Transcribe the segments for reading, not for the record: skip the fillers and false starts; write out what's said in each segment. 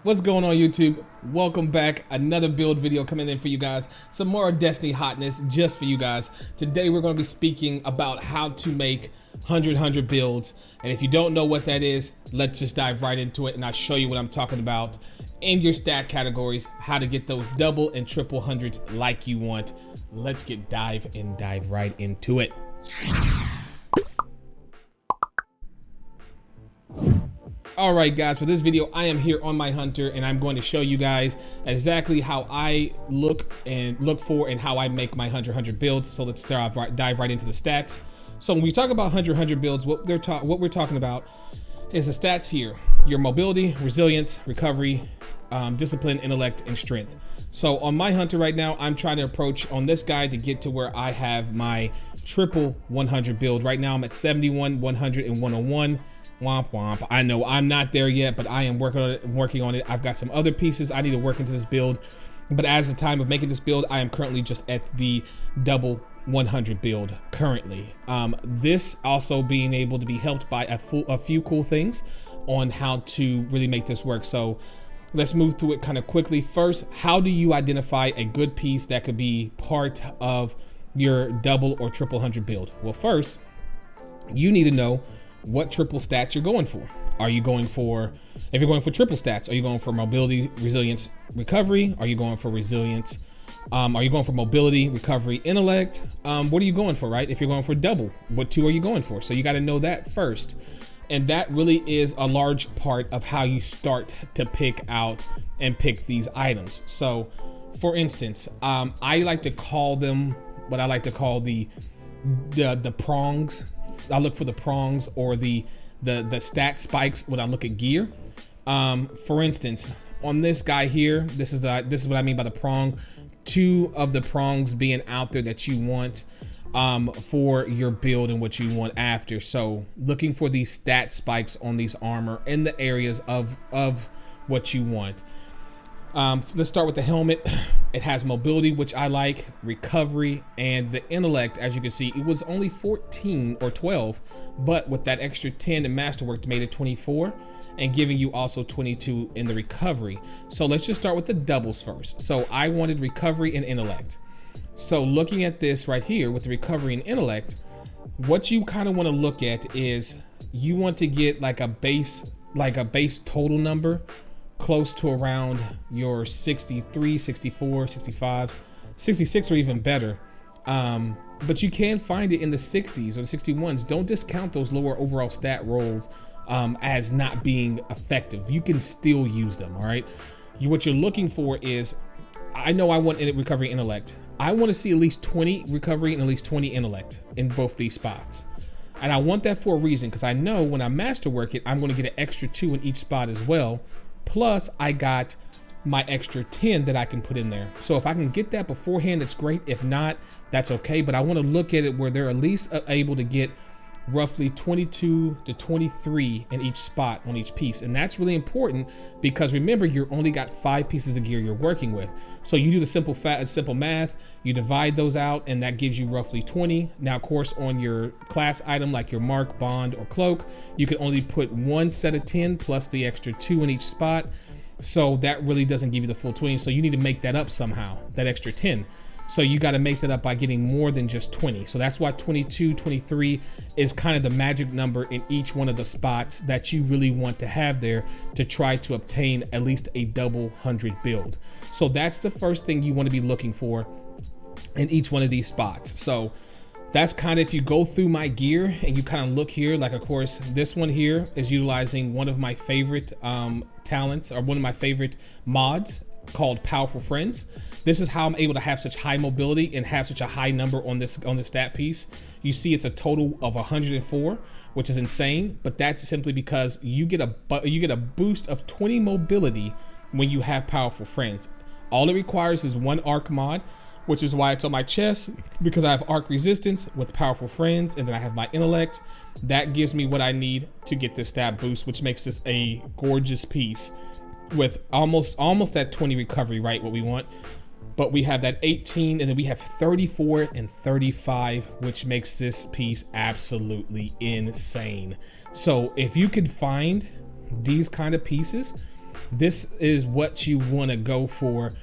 What's going on, YouTube? Welcome back. Another build video coming in for you guys. Some more Destiny hotness just for you guys. Today we're going to be speaking about how to make 100 builds. And if you don't know what that is, let's just dive right into it and I'll show you what I'm talking about in your stat categories, how to get those double and triple hundreds like you want. Let's dive right into it. Alright guys, for this video I am here on my hunter and I'm going to show you guys exactly how I look for and how I make my 100 builds. So let's dive right into the stats. So when we talk about 100 builds, what we're talking about is the stats here: your mobility, resilience, recovery, discipline, intellect, and strength. So on my hunter right now, I'm trying to approach on this guy to get to where I have my triple 100 build. Right now I'm at 71, 100, and 101. Womp womp. I know I'm not there yet, but I am working on it. I've got some other pieces I need to work into this build, but as the time of making this build, I am currently just at the double 100 build currently. This also being able to be helped by a few cool things on how to really make this work. So let's move through it kind of quickly. First, how do you identify a good piece that could be part of your double or triple 100 build? Well, first, you need to know what triple stats you're going for. Are you going for, if you're going for triple stats, are you going for mobility, resilience, recovery? Are you going for resilience? Are you going for mobility, recovery, intellect? What are you going for, right? If you're going for double, what two are you going for? So you got to know that first. And that really is a large part of how you start to pick out and pick these items. So for instance, I like to call them what I like to call the prongs. I look for the prongs or the stat spikes when I look at gear. For instance, on this guy here, this is what I mean by the prong. Two of the prongs being out there that you want for your build and what you want after. So looking for these stat spikes on these armor in the areas of what you want. Let's start with the helmet. It has mobility, which I like, recovery, and the intellect. As you can see, it was only 14 or 12, but with that extra 10 in masterwork made it 24 and giving you also 22 in the recovery. So let's just start with the doubles first. So I wanted recovery and intellect. So looking at this right here with the recovery and intellect, what you kind of want to look at is you want to get like a base total number close to around your 63, 64, 65, 66 or even better. But you can find it in the 60s or the 61s. Don't discount those lower overall stat rolls as not being effective. You can still use them, all right? What you're looking for is, I know I want recovery intellect. I want to see at least 20 recovery and at least 20 intellect in both these spots. And I want that for a reason, because I know when I masterwork it, I'm going to get an extra 2 in each spot as well. Plus I got my extra 10 that I can put in there. So if I can get that beforehand, that's great. If not, that's okay. But I want to look at it where they're at least able to get roughly 22 to 23 in each spot on each piece. And that's really important because remember, you're only got 5 pieces of gear you're working with. So you do the simple math, you divide those out and that gives you roughly 20. Now, of course, on your class item, like your mark, bond, or cloak, you can only put 1 set of 10 plus the extra 2 in each spot. So that really doesn't give you the full 20. So you need to make that up somehow, that extra 10. So you got to make that up by getting more than just 20. So that's why 22, 23 is kind of the magic number in each one of the spots that you really want to have there to try to obtain at least a double 100 build. So that's the first thing you want to be looking for in each one of these spots. So that's kind of, if you go through my gear and you kind of look here, like of course, this one here is utilizing one of my favorite talents, or one of my favorite mods called Powerful Friends. This is how I'm able to have such high mobility and have such a high number on this stat piece. You see it's a total of 104, which is insane, but that's simply because you get a boost of 20 mobility when you have Powerful Friends. All it requires is 1 arc mod, which is why it's on my chest, because I have arc resistance with Powerful Friends, and then I have my intellect. That gives me what I need to get this stat boost, which makes this a gorgeous piece with almost that 20 recovery, right? What we want. But we have that 18 and then we have 34 and 35, which makes this piece absolutely insane. So if you could find these kind of pieces this is what you want to go for.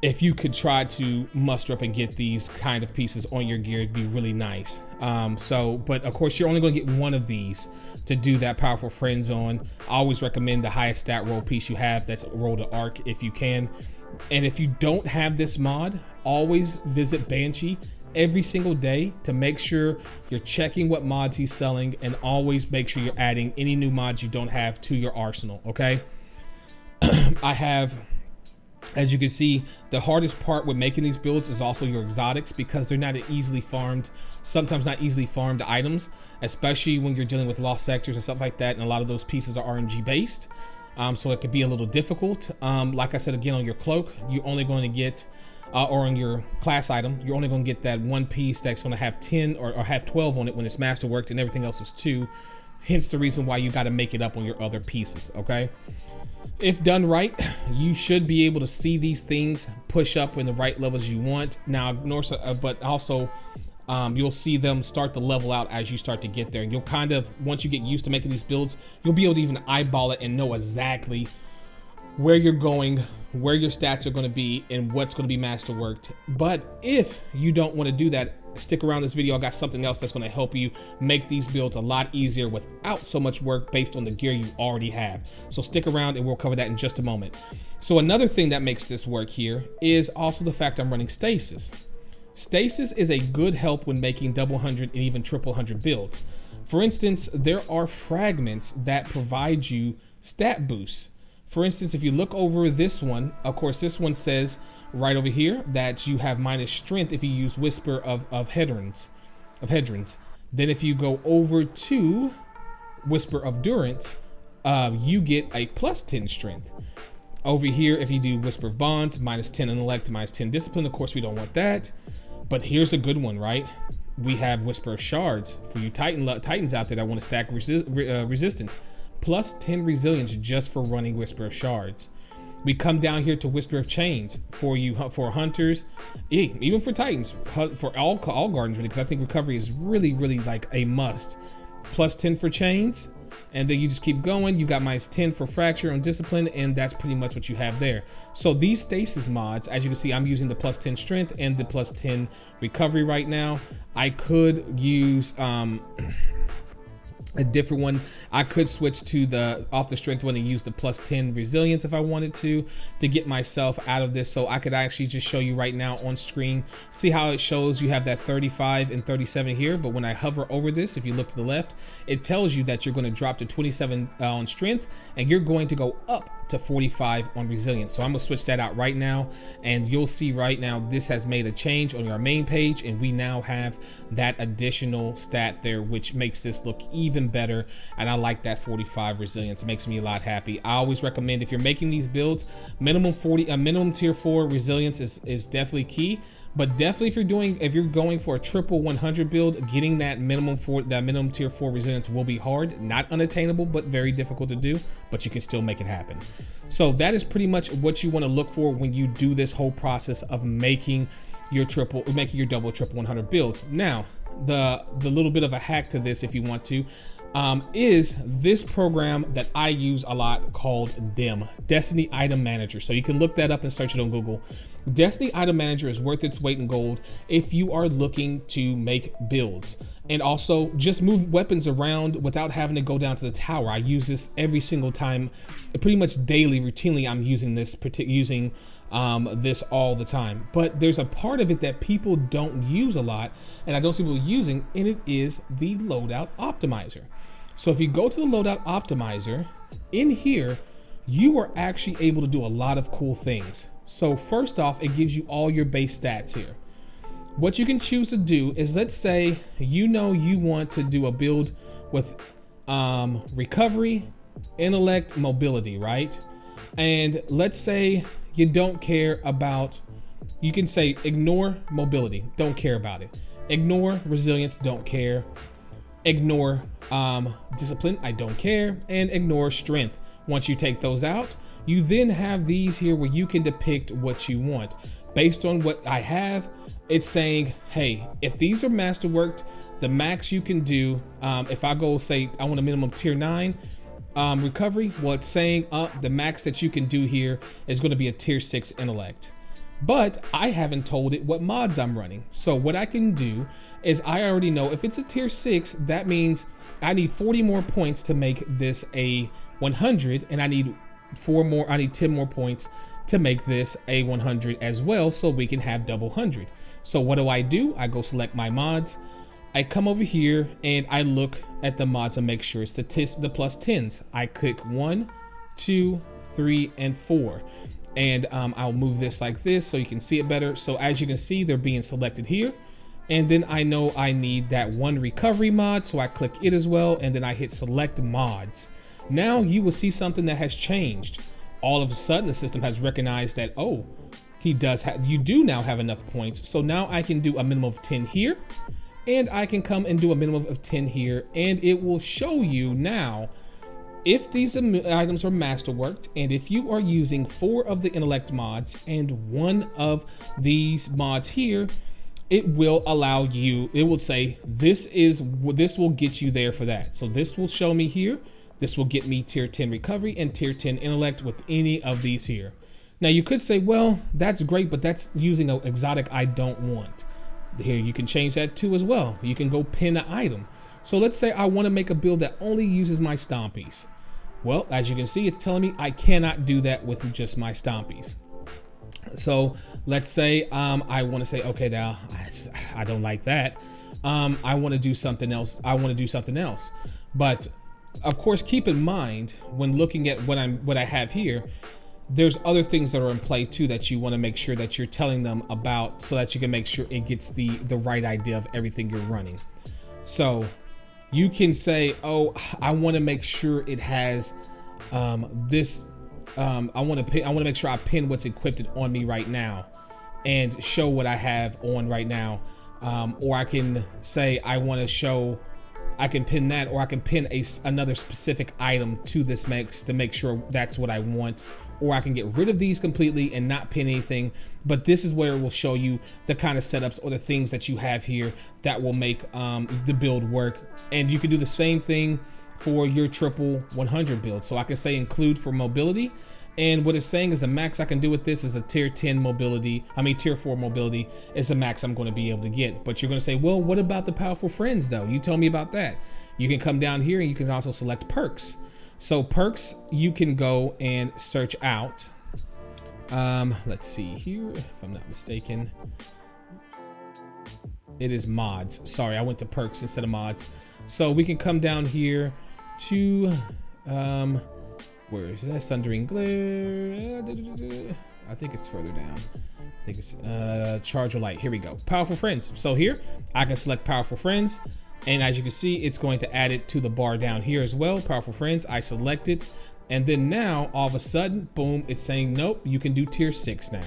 If you could try to muster up and get these kind of pieces on your gear, it'd be really nice. But of course you're only going to get one of these to do that powerful friend zone. I always recommend the highest stat roll piece you have, that's roll to arc if you can. And if you don't have this mod, always visit Banshee every single day to make sure you're checking what mods he's selling, and always make sure you're adding any new mods you don't have to your arsenal, okay? I have, as you can see, the hardest part with making these builds is also your exotics, because they're not easily farmed, sometimes not easily farmed items, especially when you're dealing with lost sectors and stuff like that, and a lot of those pieces are RNG based. So it could be a little difficult. Like I said, again, on your cloak, you're only going to get, or on your class item, you're only going to get that one piece that's going to have 10 or have 12 on it when it's masterworked, and everything else is 2. Hence the reason why you got to make it up on your other pieces, okay? If done right, you should be able to see these things push up in the right levels you want. Now, but also you'll see them start to level out as you start to get there. And you'll kind of, once you get used to making these builds, you'll be able to even eyeball it and know exactly where you're going, where your stats are going to be, and what's going to be masterworked. But if you don't want to do that, stick around this video. I got something else that's going to help you make these builds a lot easier without so much work based on the gear you already have. So stick around and we'll cover that in just a moment. So another thing that makes this work here is also the fact I'm running Stasis. Stasis is a good help when making double 100 and even triple 100 builds. For instance, there are fragments that provide you stat boosts. For instance, if you look over this one, of course, this one says right over here that you have minus strength if you use Whisper of Hedrons. Then if you go over to Whisper of Durance, you get a plus 10 strength. Over here, if you do Whisper of Bonds, minus 10 Intellect, minus 10 Discipline. Of course, we don't want that. But here's a good one, right? We have Whisper of Shards for you Titans out there that want to stack resistance. Plus 10 resilience just for running Whisper of Shards. We come down here to Whisper of Chains for you, for hunters, even for Titans, for all gardens, really, because I think recovery is really like a must. Plus 10 for chains, and then you just keep going. You got minus 10 for fracture on discipline, and that's pretty much what you have there. So these stasis mods, as you can see, I'm using the plus 10 strength and the plus 10 recovery right now. I could use a different one. I could switch to the off the strength one and use the plus 10 resilience if I wanted to get myself out of this. So I could actually just show you right now on screen, see how it shows you have that 35 and 37 here, but when I hover over this, if you look to the left, it tells you that you're going to drop to 27 on strength, and you're going to go up to 45 on resilience. So I'm gonna switch that out right now, and you'll see right now this has made a change on our main page, and we now have that additional stat there, which makes this look even better. And I like that 45 resilience. It makes me a lot happy. I always recommend, if you're making these builds, minimum tier 4 resilience is definitely key. But definitely if you're going for a triple 100 build, getting that minimum tier 4 resilience will be hard, not unattainable, but very difficult to do, but you can still make it happen. So that is pretty much what you want to look for when you do this whole process of making your double triple 100 builds. Now, the little bit of a hack to this, if you want to, is this program that I use a lot called DIM, Destiny Item Manager. So you can look that up and search it on Google. Destiny Item Manager is worth its weight in gold if you are looking to make builds and also just move weapons around without having to go down to the tower. I use this every single time, pretty much daily, routinely. I'm using this this all the time. But there's a part of it that people don't use a lot, and I don't see people using, and it is the Loadout Optimizer. So if you go to the Loadout Optimizer, in here, you are actually able to do a lot of cool things. So first off, it gives you all your base stats here. What you can choose to do is, let's say you want to do a build with recovery, intellect, mobility, right? And let's say you don't care about, you can say ignore mobility, don't care about it. Ignore resilience, don't care. Ignore discipline, I don't care. And ignore strength. Once you take those out, you then have these here where you can depict what you want. Based on what I have, it's saying, hey, if these are masterworked, the max you can do, if I go say I want a minimum tier 9, recovery? Well, it's saying the max that you can do here is going to be a tier 6 intellect. But I haven't told it what mods I'm running. So what I can do is I already know if it's a tier 6, that means I need 40 more points to make this a 100, and I need 10 more points to make this a 100 as well, so we can have double 100. So what do? I go select my mods. I come over here and I look at the mods and make sure it's the plus 10s. I click 1, 2, 3, and 4. And I'll move this like this so you can see it better. So as you can see, they're being selected here. And then I know I need that one recovery mod, so I click it as well, and then I hit select mods. Now you will see something that has changed. All of a sudden, the system has recognized that, oh, you do now have enough points. So now I can do a minimum of 10 here, and I can come and do a minimum of 10 here, and it will show you now if these items are masterworked, and if you are using 4 of the intellect mods and 1 of these mods here, it will allow you, it will say this will get you there for that. So this will show me here, this will get me tier 10 recovery and tier 10 intellect with any of these here. Now you could say, well, that's great, but that's using an exotic I don't want. Here you can change that too as well. You can go pin an item. So let's say I want to make a build that only uses my stompies. Well, as you can see, it's telling me I cannot do that with just my stompies. So let's say I want to say, okay, now I don't like that. I want to do something else. But of course, keep in mind when looking at what I have here, there's other things that are in play too that you want to make sure that you're telling them about, so that you can make sure it gets the right idea of everything you're running. So you can say, oh, I want to make sure it has this. I want to make sure I pin what's equipped on me right now and show what I have on right now. Or I can say I want to show, I can pin that, or I can pin another specific item to this mix to make sure that's what I want. Or I can get rid of these completely and not pin anything. But this is where it will show you the kind of setups or the things that you have here that will make the build work. And you can do the same thing for your triple 100 build. So I can say include for mobility. And what it's saying is the max I can do with this is a tier 10 mobility. Tier 4 mobility is the max I'm going to be able to get. But you're going to say, well, what about the powerful friends though? You tell me about that. You can come down here and you can also select perks. So perks, you can go and search out. Let's see here, if I'm not mistaken. It is mods. Sorry, I went to perks instead of mods. So we can come down here to, where is that? Sundering Glare. I think it's further down. I think it's Charge of Light. Here we go. Powerful friends. So here, I can select powerful friends. And as you can see, it's going to add it to the bar down here as well. Powerful friends, I select it. And then now, all of a sudden, boom, it's saying, nope, you can do tier 6 now.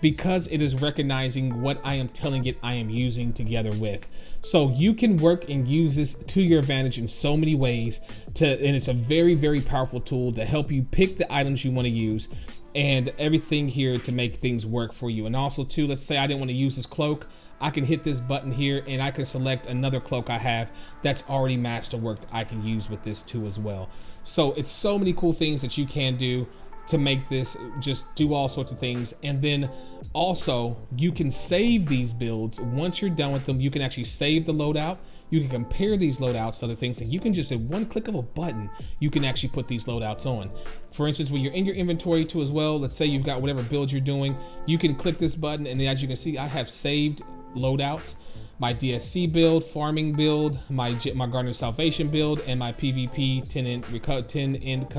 Because it is recognizing what I am telling it I am using together with. So you can work and use this to your advantage in so many ways. And it's a very, very powerful tool to help you pick the items you want to use. And everything here to make things work for you. And also too, let's say I didn't want to use this cloak. I can hit this button here and I can select another cloak I have that's already masterworked I can use with this too as well. So it's so many cool things that you can do to make this just do all sorts of things. And then also you can save these builds. Once you're done with them, you can actually save the loadout. You can compare these loadouts to other things, and you can just, at one click of a button, you can actually put these loadouts on. For instance, when you're in your inventory too as well, let's say you've got whatever build you're doing, you can click this button, and as you can see, I have saved loadouts. My DSC build, farming build, my Garden of Salvation build, and my PvP 10 end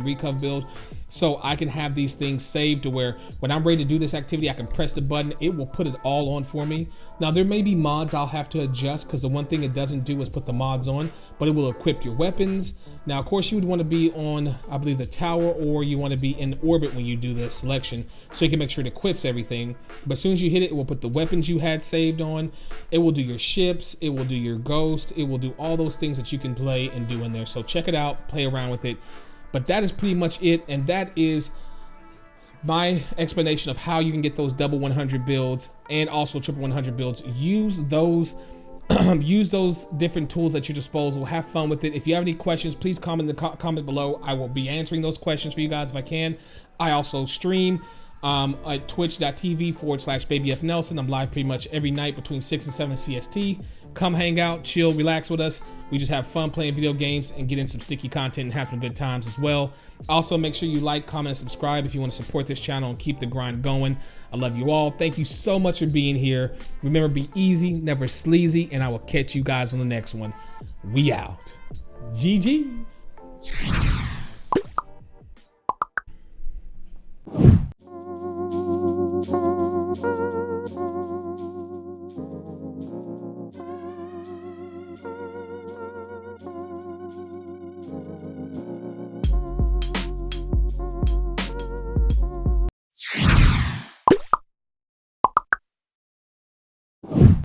recov build. So I can have these things saved to where when I'm ready to do this activity, I can press the button, it will put it all on for me. Now there may be mods I'll have to adjust, because the one thing it doesn't do is put the mods on, but it will equip your weapons. Now of course you would want to be on, I believe, the tower, or you want to be in orbit when you do this selection, so you can make sure it equips everything. But as soon as you hit it, it will put the weapons you had saved on, it will do your ships, it will do your ghost, it will do all those things that you can play and do in there. So check it out, play around with it. But that is pretty much it, and that is my explanation of how you can get those double 100 builds and also triple 100 builds. Use those Use those different tools at your disposal. Have fun with it. If you have any questions, please comment in the comment below. I will be answering those questions for you guys if I can. I also stream at twitch.tv/BabyFNelson. I'm live pretty much every night between 6 and 7 CST. Come hang out, chill, relax with us. We just have fun playing video games and get in some sticky content and have some good times as well. Also, make sure you like, comment, and subscribe if you want to support this channel and keep the grind going. I love you all. Thank you so much for being here. Remember, be easy, never sleazy, and I will catch you guys on the next one. We out. GG's.